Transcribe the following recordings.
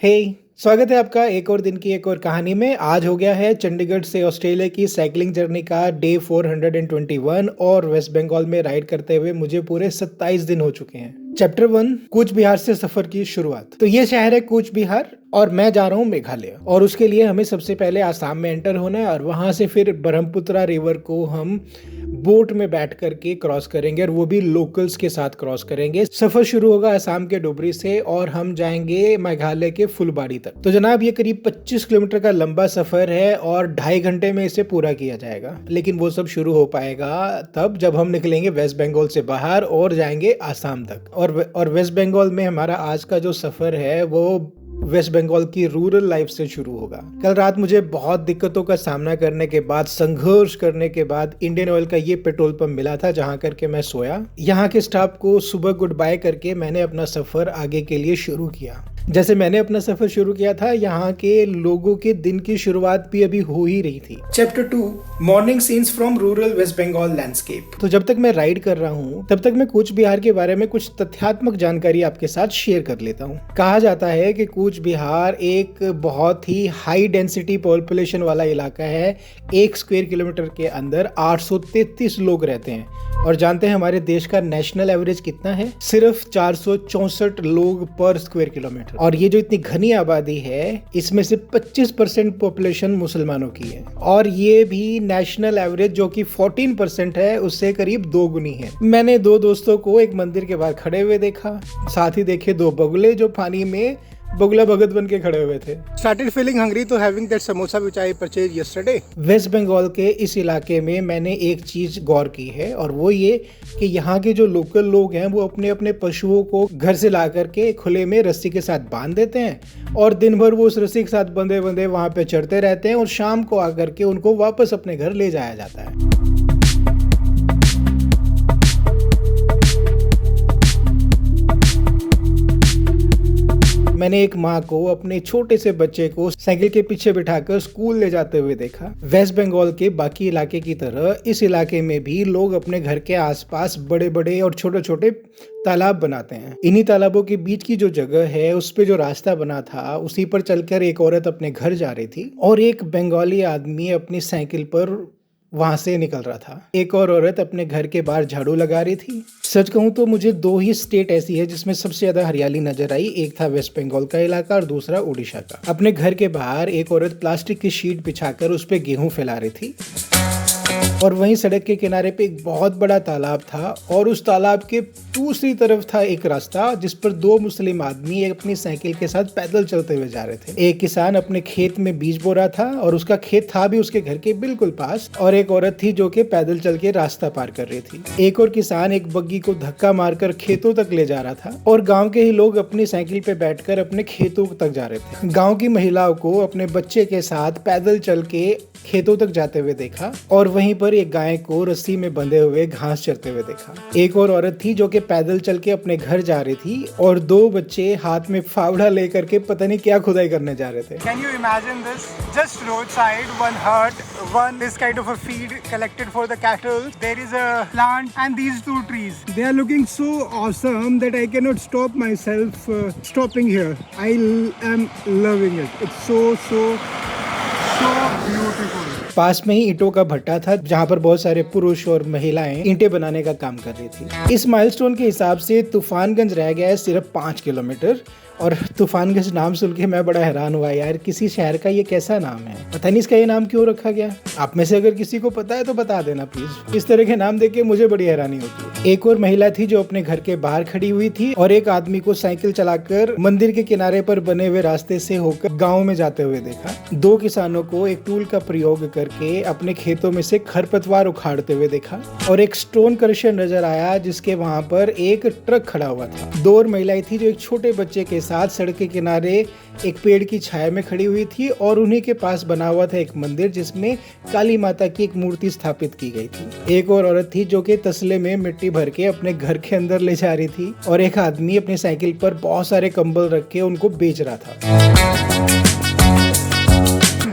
हे स्वागत है आपका एक और दिन की एक और कहानी में। आज हो गया है चंडीगढ़ से ऑस्ट्रेलिया की साइकिलिंग जर्नी का डे 421 और वेस्ट बंगाल में राइड करते हुए मुझे पूरे 27 दिन हो चुके हैं। चैप्टर 1 कूच बिहार से सफर की शुरुआत। तो ये शहर है कूच बिहार और मैं जा रहा हूँ मेघालय, और उसके लिए हमें सबसे पहले आसाम में एंटर होना है और वहां से फिर ब्रह्मपुत्रा रिवर को हम बोट में बैठ करके क्रॉस करेंगे, और वो भी लोकल्स के साथ क्रॉस करेंगे। सफर शुरू होगा असम के डोबरी से और हम जाएंगे मेघालय के फुलबाड़ी तक। तो जनाब ये करीब 25 किलोमीटर का लंबा सफर है और 2.5 घंटे में इसे पूरा किया जाएगा, लेकिन वो सब शुरू हो पाएगा तब जब हम निकलेंगे वेस्ट बंगाल से बाहर और जाएंगे आसाम तक। और वेस्ट बंगाल में हमारा आज का जो सफर है वो वेस्ट बंगाल की रूरल लाइफ से शुरू होगा। कल रात मुझे बहुत दिक्कतों का सामना करने के बाद, संघर्ष करने के बाद इंडियन ऑयल का ये पेट्रोल पंप मिला था जहां करके मैं सोया। यहाँ के स्टाफ को सुबह गुड बाय करके मैंने अपना सफर आगे के लिए शुरू किया। जैसे मैंने अपना सफर शुरू किया था, यहाँ के लोगों के दिन की शुरुआत भी अभी हो ही रही थी। Chapter 2 morning scenes from rural West Bengal landscape. तो जब तक मैं राइड कर रहा हूँ तब तक मैं कूच बिहार के बारे में कुछ तथ्यात्मक जानकारी आपके साथ शेयर कर लेता हूँ। कहा जाता है कि कूच बिहार एक बहुत ही हाई डेंसिटी पॉपुलेशन वाला इलाका है। 1 स्क्वायर किलोमीटर के अंदर 833 लोग रहते हैं, और जानते हैं हमारे देश का नेशनल एवरेज कितना है? सिर्फ 464 लोग पर स्क्वायर किलोमीटर। और ये जो इतनी घनी आबादी है, इसमें से 25% पॉपुलेशन मुसलमानों की है, और ये भी नेशनल एवरेज जो कि 14% है उससे करीब 2 गुनी है। मैंने 2 दोस्तों को एक मंदिर के बाहर खड़े हुए देखा, साथ ही देखे 2 बगुले जो पानी में बगुला भगत बन के खड़े हुए थे। Started feeling hungry to having that samosa which I purchased yesterday। West Bengal के इस इलाके में मैंने एक चीज गौर की है, और वो ये कि यहाँ के जो लोकल लोग हैं वो अपने अपने पशुओं को घर से ला करके खुले में रस्सी के साथ बांध देते हैं, और दिन भर वो उस रस्सी के साथ बंधे बंधे वहां पे चढ़ते रहते हैं, और शाम को आकर के उनको वापस अपने घर ले जाया जाता है। मैंने एक माँ को अपने छोटे से बच्चे को साइकिल के पीछे बिठाकर स्कूल ले जाते हुए देखा। वेस्ट बंगाल के बाकी इलाके की तरह इस इलाके में भी लोग अपने घर के आसपास बड़े बड़े और छोटे छोटे तालाब बनाते हैं। इन्हीं तालाबों के बीच की जो जगह है उस पे जो रास्ता बना था उसी पर चलकर एक औरत अपने घर जा रही थी, और एक बंगाली आदमी अपनी साइकिल पर वहां से निकल रहा था। एक और औरत अपने घर के बाहर झाड़ू लगा रही थी। सच कहूं तो मुझे 2 ही स्टेट ऐसी है जिसमें सबसे ज्यादा हरियाली नजर आई। एक था वेस्ट बंगाल का इलाका और दूसरा उड़ीसा का। अपने घर के बाहर एक औरत प्लास्टिक की शीट बिछाकर उस पे गेहूं फैला रही थी, और वहीं सड़क के किनारे पे एक बहुत बड़ा तालाब था, और उस तालाब के दूसरी तरफ था एक रास्ता जिस पर 2 मुस्लिम आदमी अपनी साइकिल के साथ पैदल चलते हुए जा रहे थे। एक किसान अपने खेत में बीज बो रहा था, और उसका खेत था भी उसके घर के बिल्कुल पास, और एक औरत थी जो कि पैदल चल के रास्ता पार कर रही थी। एक और किसान एक बग्गी को धक्का मारकर खेतों तक ले जा रहा था, और गाँव के ही लोग अपनी साइकिल पे बैठकर अपने खेतों तक जा रहे थे। गाँव की महिलाओं को अपने बच्चे के साथ पैदल चल के खेतों तक जाते हुए देखा, और वहीं पर एक गाय को रस्सी में बंधे हुए घास चरते हुए देखा। एक और औरत थी जो कि पैदल चल के अपने घर जा रही थी, और 2 बच्चे हाथ में फावड़ा लेकर के पता नहीं क्या खुदाई करने जा रहे थे। Can you imagine this? Just roadside, one hut, one is kind of a feed collected for the cattle. There is a plant and these 2 trees. They are looking so awesome that I cannot stop myself stopping here. I am loving it. It's so beautiful. पास में ही ईंटों का भट्टा था जहां पर बहुत सारे पुरुष और महिलाएं ईंटें बनाने का काम कर रही थी। इस माइलस्टोन के हिसाब से तूफानगंज रह गया है सिर्फ 5 किलोमीटर, और तूफानगंज नाम सुन के मैं बड़ा हैरान हुआ यार, किसी शहर का ये कैसा नाम है? पता नहीं इसका ये नाम क्यों रखा गया। आप में से अगर किसी को पता है तो बता देना प्लीज। इस तरह के नाम देख के मुझे बड़ी हैरानी होती है। एक और महिला थी जो अपने घर के बाहर खड़ी हुई थी, और एक आदमी को साइकिल चलाकर मंदिर के किनारे पर बने हुए रास्ते से होकर गाँव में जाते हुए देखा। 2 किसानों को एक टूल का प्रयोग करके अपने खेतों में से खरपतवार उखाड़ते हुए देखा, और एक स्टोन क्रशर नजर आया जिसके वहां पर एक ट्रक खड़ा हुआ था। 2 और महिलाएं थी जो एक छोटे बच्चे के साथ सड़क के किनारे एक पेड़ की छाया में खड़ी हुई थी, और उन्हीं के पास बना हुआ था एक मंदिर जिसमें काली माता की एक मूर्ति स्थापित की गई थी। एक और औरत थी जो कि तसले में मिट्टी भर के अपने घर के अंदर ले जा रही थी, और एक आदमी अपनी साइकिल पर बहुत सारे कंबल रख के उनको बेच रहा था।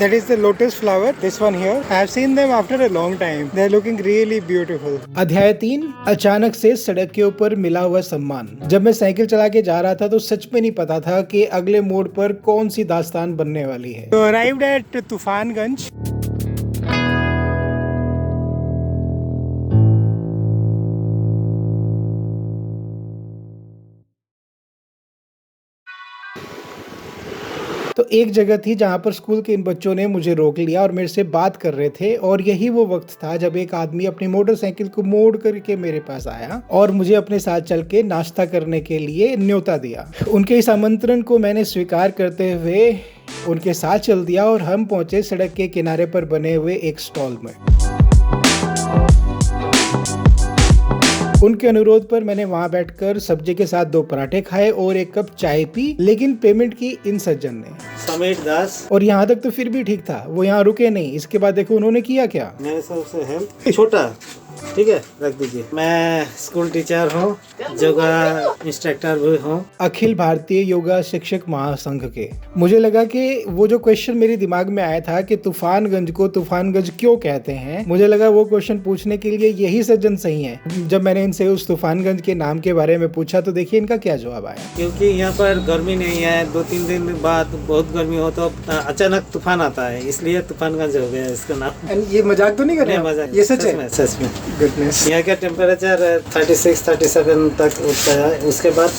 That is the lotus flower. This one here. I have seen them after a long time. They are looking really beautiful. अध्याय 3, अचानक से सड़क के ऊपर मिला हुआ सम्मान। जब मैं साइकिल चला के जा रहा था तो सच में नहीं पता था कि अगले मोड़ पर कौन सी दास्तान बनने वाली है। So arrived at Tufanganj. तो एक जगह थी जहाँ पर स्कूल के इन बच्चों ने मुझे रोक लिया और मेरे से बात कर रहे थे, और यही वो वक्त था जब एक आदमी अपनी मोटरसाइकिल को मोड़ करके मेरे पास आया और मुझे अपने साथ चल के नाश्ता करने के लिए न्योता दिया। उनके इस आमंत्रण को मैंने स्वीकार करते हुए उनके साथ चल दिया और हम पहुंचे सड़क के किनारे पर बने हुए एक स्टॉल में। उनके अनुरोध पर मैंने वहां बैठकर सब्जी के साथ 2 पराठे खाए और 1 कप चाय पी, लेकिन पेमेंट की इन सज्जन ने। समीर दास। और यहाँ तक तो फिर भी ठीक था, वो यहाँ रुके नहीं। इसके बाद देखो उन्होंने किया क्या। मेरे सबसे हेल्प छोटा, ठीक है, रख दीजिए। मैं स्कूल टीचर हूँ, योगा इंस्ट्रक्टर भी हूँ, अखिल भारतीय योगा शिक्षक महासंघ के। मुझे लगा कि वो जो क्वेश्चन मेरे दिमाग में आया था कि तूफानगंज को तूफानगंज क्यों कहते हैं, मुझे लगा वो क्वेश्चन पूछने के लिए यही सज्जन सही है। जब मैंने इनसे उस तूफानगंज के नाम के बारे में पूछा तो देखिए इनका क्या जवाब आया। क्योंकि यहाँ पर गर्मी नहीं है, 2-3 दिन बाद बहुत गर्मी हो तो अचानक तूफान आता है, इसलिए तूफानगंज हो गया इसका नाम। ये मजाक तो नहीं कर रहे हैं? मजाक, ये सच है? सच में। गुडनेस। यहाँ का टेम्परेचर 36-37 तक उठता है, उसके बाद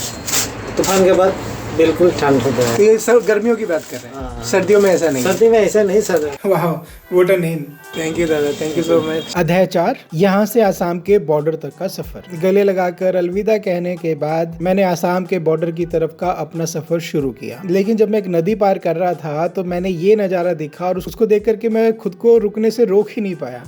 तूफान के बाद बिल्कुल ठंड होता है। ये सब गर्मियों की बात कर रहे हैं। हाँ। सर्दियों में ऐसा नहीं। सर्दी में ऐसा नहीं सर। वाह, what a name. Thank you दादा, थैंक यू सो मच। अध्याय 4, यहाँ से आसाम के बॉर्डर तक का सफर। गले लगाकर अलविदा कहने के बाद मैंने आसाम के बॉर्डर की तरफ का अपना सफर शुरू किया, लेकिन जब मैं एक नदी पार कर रहा था तो मैंने ये नजारा देखा और उसको देख करके मैं खुद को रुकने से रोक ही नहीं पाया।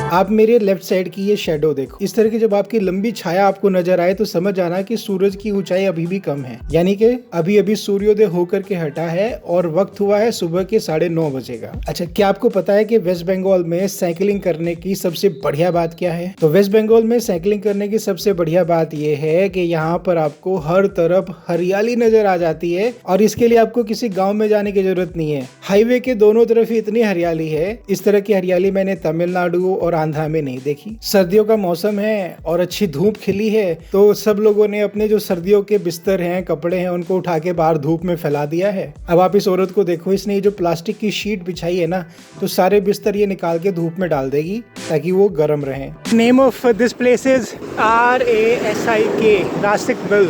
आप मेरे लेफ्ट साइड की ये शेडो देखो। इस तरह की जब आपकी लंबी छाया आपको नजर आए तो समझ आना कि सूरज की ऊंचाई अभी भी कम है, यानी कि अभी अभी सूर्योदय होकर के हटा है और वक्त हुआ है सुबह के 9:30 बजे का। अच्छा, क्या आपको पता है कि वेस्ट बंगाल में साइकिलिंग करने की सबसे बढ़िया बात क्या है? तो वेस्ट बंगाल में साइकिलिंग करने की सबसे बढ़िया बात यह है कि यहाँ पर आपको हर तरफ हरियाली नजर आ जाती है और इसके लिए आपको किसी गाँव में जाने की जरूरत नहीं है। हाईवे के दोनों तरफ ही इतनी हरियाली है, इस तरह की हरियाली मैंने तमिलनाडु और आंध्रा में नहीं देखी। सर्दियों का मौसम है और अच्छी धूप खिली है, तो सब लोगों ने अपने जो सर्दियों के बिस्तर हैं, कपड़े हैं, उनको उठा के बाहर धूप में फैला दिया है। अब आप इस औरत को देखो, इसने ये जो प्लास्टिक की शीट बिछाई है ना, तो सारे बिस्तर ये निकाल के धूप में डाल देगी ताकि वो गर्म रहे। Name of this place is RASIK, रासिक मिल।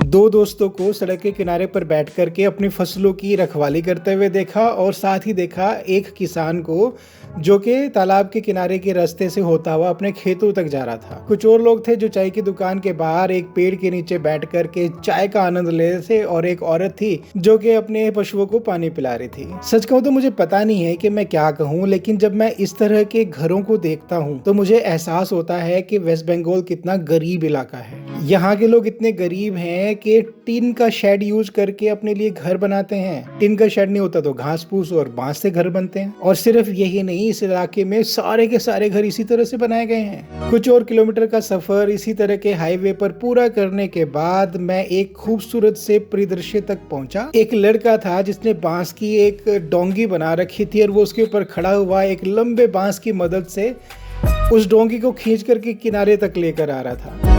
दो दोस्तों को सड़क के किनारे पर बैठ करके अपनी फसलों की रखवाली करते हुए देखा और साथ ही देखा एक किसान को जो कि तालाब के किनारे के रास्ते से होता हुआ अपने खेतों तक जा रहा था। कुछ और लोग थे जो चाय की दुकान के बाहर एक पेड़ के नीचे बैठ करके चाय का आनंद ले रहे थे और एक औरत थी जो कि अपने पशुओं को पानी पिला रही थी। सच कहूँ तो मुझे पता नहीं है कि मैं क्या कहूँ, लेकिन जब मैं इस तरह के घरों को देखता हूँ तो मुझे एहसास होता है कि वेस्ट बंगाल कितना गरीब इलाका है। यहाँ के लोग इतने गरीब हैं कि टिन का शेड यूज करके अपने लिए घर बनाते हैं। टिन का शेड नहीं होता तो घास फूस और बांस से घर बनते हैं। और सिर्फ यही नहीं, इस इलाके में सारे के सारे घर इसी तरह से बनाए गए हैं। कुछ और किलोमीटर का सफर इसी तरह के हाईवे पर पूरा करने के बाद मैं एक खूबसूरत से परिदृश्य तक पहुंचा। एक लड़का था जिसने बांस की एक डोंगी बना रखी थी और वो उसके ऊपर खड़ा हुआ एक लंबे बांस की मदद से उस डोंगी को खींच करके किनारे तक लेकर आ रहा था।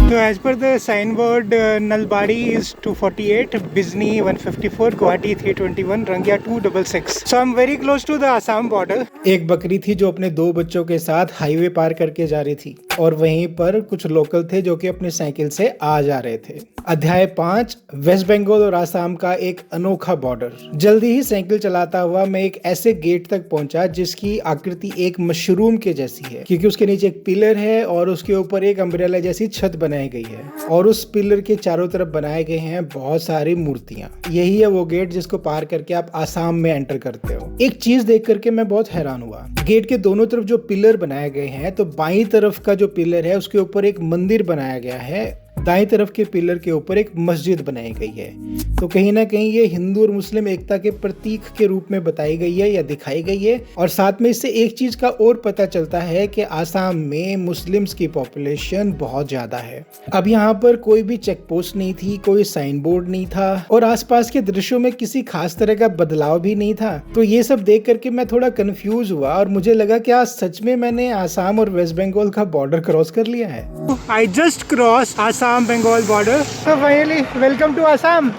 So as per the signboard, Nalbari is 248, Bizni 154, Guwahati 321, Rangya 266. So I'm very close to the Assam border. एक बकरी थी जो अपने 2 बच्चों के साथ हाईवे पार करके जा रही थी और वहीं पर कुछ लोकल थे जो कि अपने साइकिल से आ जा रहे थे। अध्याय 5, वेस्ट बंगाल और आसाम का एक अनोखा बॉर्डर। जल्दी ही साइकिल चलाता हुआ मैं एक ऐसे गेट तक पहुंचा जिसकी आकृति एक मशरूम के जैसी है, क्योंकि उसके नीचे एक पिलर है और उसके ऊपर एक अम्ब्रेला जैसी छत बनाई बनाई गई है और उस पिलर के चारों तरफ बनाए गए हैं बहुत सारी मूर्तियां। यही है वो गेट जिसको पार करके आप आसाम में एंटर करते हो। एक चीज देख करके मैं बहुत हैरान हुआ, गेट के दोनों तरफ जो पिलर बनाए गए हैं, तो बाईं तरफ का जो पिलर है उसके ऊपर एक मंदिर बनाया गया है, दाएं तरफ के पिलर के ऊपर एक मस्जिद बनाई गई है। तो कहीं ना कहीं ये हिंदू और मुस्लिम एकता के प्रतीक के रूप में बताई गई है या दिखाई गई है। और साथ में इससे एक चीज का और पता चलता है कि आसाम में मुस्लिम्स की पॉपुलेशन बहुत ज्यादा है। अब यहाँ पर कोई भी चेक पोस्ट नहीं थी, कोई साइन बोर्ड नहीं था और आसपास के दृश्यों में किसी खास तरह का बदलाव भी नहीं था। तो ये सब देख करके मैं थोड़ा कंफ्यूज हुआ और मुझे लगा कि आज सच में मैंने आसाम और वेस्ट बंगाल का बॉर्डर क्रॉस कर लिया है। I just crossed Assam-Bengal border. So finally, welcome to Assam.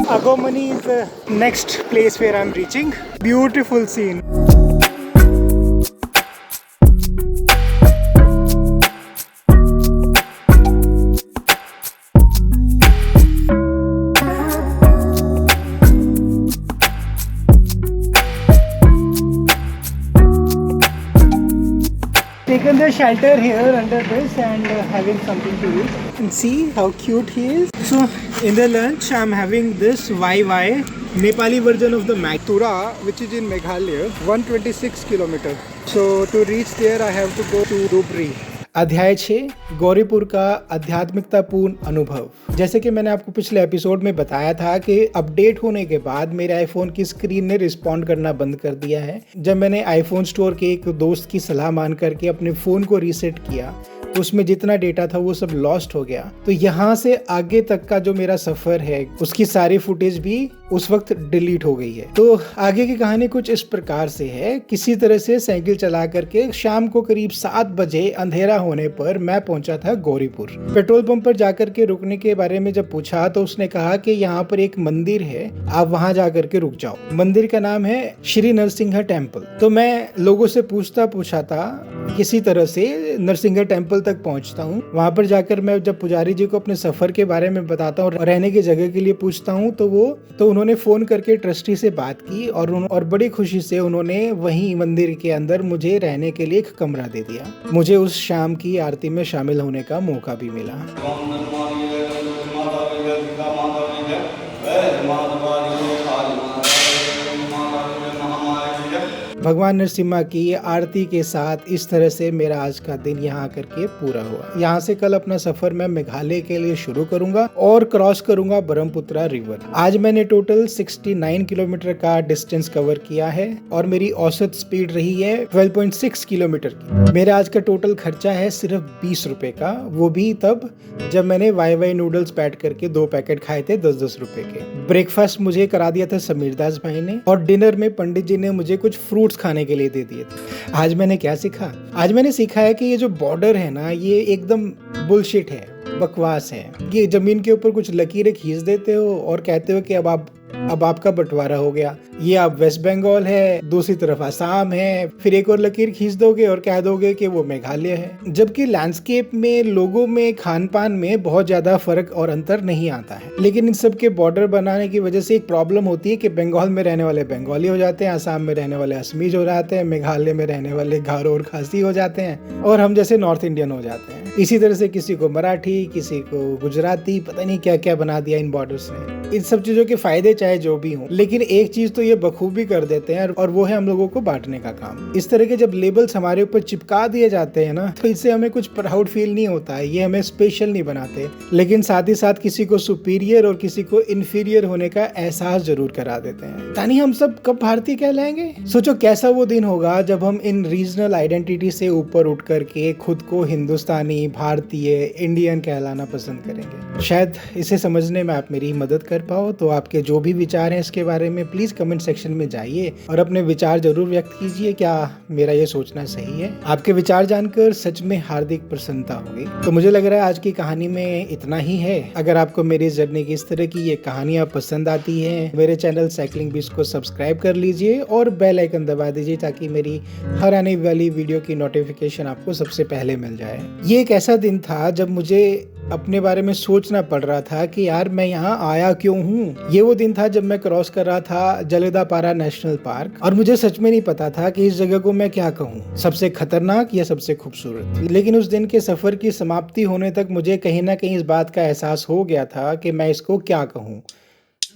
Agomani is the next place where I'm reaching. Beautiful scene. Taken the shelter here under this and having something to eat. And see how cute he is. So in the lunch I'm having this YY Nepali version of the Tura, which is in Meghalaya, 126 km. So to reach there I have to go to Dhubri. अध्याय 6, गौरीपुर का आध्यात्मिकतापूर्ण अनुभव। जैसे कि मैंने आपको पिछले episode में बताया था कि अपडेट होने के बाद मेरे आईफोन की स्क्रीन ने रिस्पॉन्ड करना बंद कर दिया है। जब मैंने आईफोन स्टोर के एक दोस्त की सलाह मान करके अपने फ़ोन को रीसेट किया तो उसमें जितना डेटा था वो सब लॉस्ट हो गया। तो यहाँ से आगे तक का जो मेरा सफ़र है उसकी सारी फुटेज भी उस वक्त डिलीट हो गई है। तो आगे की कहानी कुछ इस प्रकार से है। किसी तरह से साइकिल चला करके शाम को करीब 7 बजे अंधेरा होने पर मैं पहुंचा था गौरीपुर। पेट्रोल पंप पर जाकर के रुकने के बारे में जब पूछा तो उसने कहा कि यहाँ पर एक मंदिर है, आप वहां जाकर के रुक जाओ। मंदिर का नाम है श्री नरसिंह टेम्पल। तो मैं लोगों से पूछता किसी तरह से नरसिंह टेम्पल तक पहुंचता हूँ। वहां पर जाकर मैं जब पुजारी जी को अपने सफर के बारे में बताता हूँ और रहने की जगह के लिए पूछता हूँ तो उन्होंने फोन करके ट्रस्टी से बात की और बड़ी खुशी से उन्होंने वहीं मंदिर के अंदर मुझे रहने के लिए एक कमरा दे दिया। मुझे उस शाम की आरती में शामिल होने का मौका भी मिला। भगवान नरसिम्हा की आरती के साथ इस तरह से मेरा आज का दिन यहाँ आकर के पूरा हुआ। यहाँ से कल अपना सफर मैं मेघालय के लिए शुरू करूंगा और क्रॉस करूंगा ब्रह्मपुत्रा रिवर। आज मैंने टोटल 69 किलोमीटर का डिस्टेंस कवर किया है और मेरी औसत स्पीड रही है 12.6 किलोमीटर की। मेरा आज का टोटल खर्चा है सिर्फ 20 रुपए का, वो भी तब जब मैंने वाई नूडल्स पैट करके 2 पैकेट खाए थे 10-10 रुपए के। ब्रेकफास्ट मुझे करा दिया था समीर दास भाई ने और डिनर में पंडित जी ने मुझे कुछ फ्रूट्स खाने के लिए दे दिए थे। आज मैंने क्या सीखा? आज मैंने सीखा है कि ये जो बॉर्डर है ना, ये एकदम बुलशिट है, बकवास है। ये जमीन के ऊपर कुछ लकीरें खींच देते हो और कहते हो कि अब आपका बंटवारा हो गया। ये आप वेस्ट बंगाल है, दूसरी तरफ आसाम है, फिर एक और लकीर खींच दोगे और कह दोगे कि वो मेघालय है। जबकि लैंडस्केप में, लोगों में, खान पान में बहुत ज्यादा फर्क और अंतर नहीं आता है। लेकिन इन सब के बॉर्डर बनाने की वजह से एक प्रॉब्लम होती है कि बंगाल में रहने वाले बंगाली हो जाते हैं, आसाम में रहने वाले असमीज हो जाते हैं, मेघालय में रहने वाले गारो और खासी हो जाते हैं और हम जैसे नॉर्थ इंडियन हो जाते हैं। इसी तरह से किसी को मराठी, किसी को गुजराती, पता नहीं क्या क्या बना दिया इन बॉर्डर्स ने। इन सब चीजों के फायदे चाहे जो भी हो, लेकिन एक चीज तो ये बखूबी कर देते हैं और वो है हम लोगों को बांटने का काम। इस तरह के जब लेबल्स हमारे ऊपर चिपका दिए जाते हैं ना, तो इससे हमें कुछ प्राउड फील नहीं होता है, ये हमें स्पेशल नहीं बनाते, लेकिन साथ ही साथ किसी को सुपीरियर और किसी को इन्फीरियर होने का एहसास जरूर करा देते हैं। तानी हम सब कब भारतीय कहलाएंगे? सोचो कैसा वो दिन होगा जब हम इन रीजनल आइडेंटिटी से ऊपर उठ करके खुद को हिंदुस्तानी, भारतीय, इंडियन कहलाना पसंद करेंगे। शायद इसे समझने में आप मेरी मदद कर पाओ। तो आपके जो भी विचार हैं इसके बारे में प्लीज कमेंट सेक्शन में जाइए और अपने विचार जरूर व्यक्त कीजिए। क्या मेरा ये सोचना सही है? आपके विचार जानकर सच में हार्दिक प्रसन्नता होगी। तो मुझे लग रहा है आज की कहानी में इतना ही है। अगर आपको मेरी जर्नी की इस तरह की ये कहानियां पसंद आती हैं, मेरे चैनल साइकिलिंग बीस्ट को सब्सक्राइब कर लीजिए और बेल आइकन दबा दीजिए ताकि मेरी हर आने वाली वीडियो की नोटिफिकेशन आपको सबसे पहले मिल जाए। ये एक ऐसा दिन था जब मुझे अपने बारे में सोचना पड़ रहा था कि यार मैं यहाँ आया क्यों हूँ। ये वो दिन था जब मैं क्रॉस कर रहा था जलेदापारा नेशनल पार्क और मुझे सच में नहीं पता था कि इस जगह को मैं क्या कहूँ, सबसे खतरनाक या सबसे खूबसूरत। लेकिन उस दिन के सफर की समाप्ति होने तक मुझे कहीं ना कहीं इस बात का एहसास हो गया था कि मैं इसको क्या कहूँ,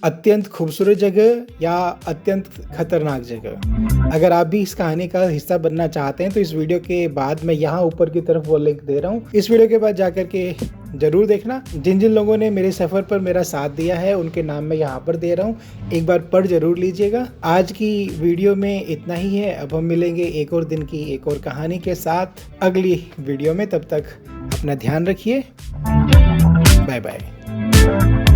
अत्यंत खूबसूरत जगह या अत्यंत खतरनाक जगह। अगर आप भी इस कहानी का हिस्सा बनना चाहते हैं तो इस वीडियो के बाद मैं यहाँ ऊपर की तरफ वो लिंक दे रहा हूँ, इस वीडियो के बाद जाकर के जरूर देखना। जिन जिन लोगों ने मेरे सफ़र पर मेरा साथ दिया है उनके नाम मैं यहाँ पर दे रहा हूँ, एक बार पढ़ जरूर लीजिएगा। आज की वीडियो में इतना ही है। अब हम मिलेंगे एक और दिन की एक और कहानी के साथ अगली वीडियो में। तब तक अपना ध्यान रखिए। Bye bye.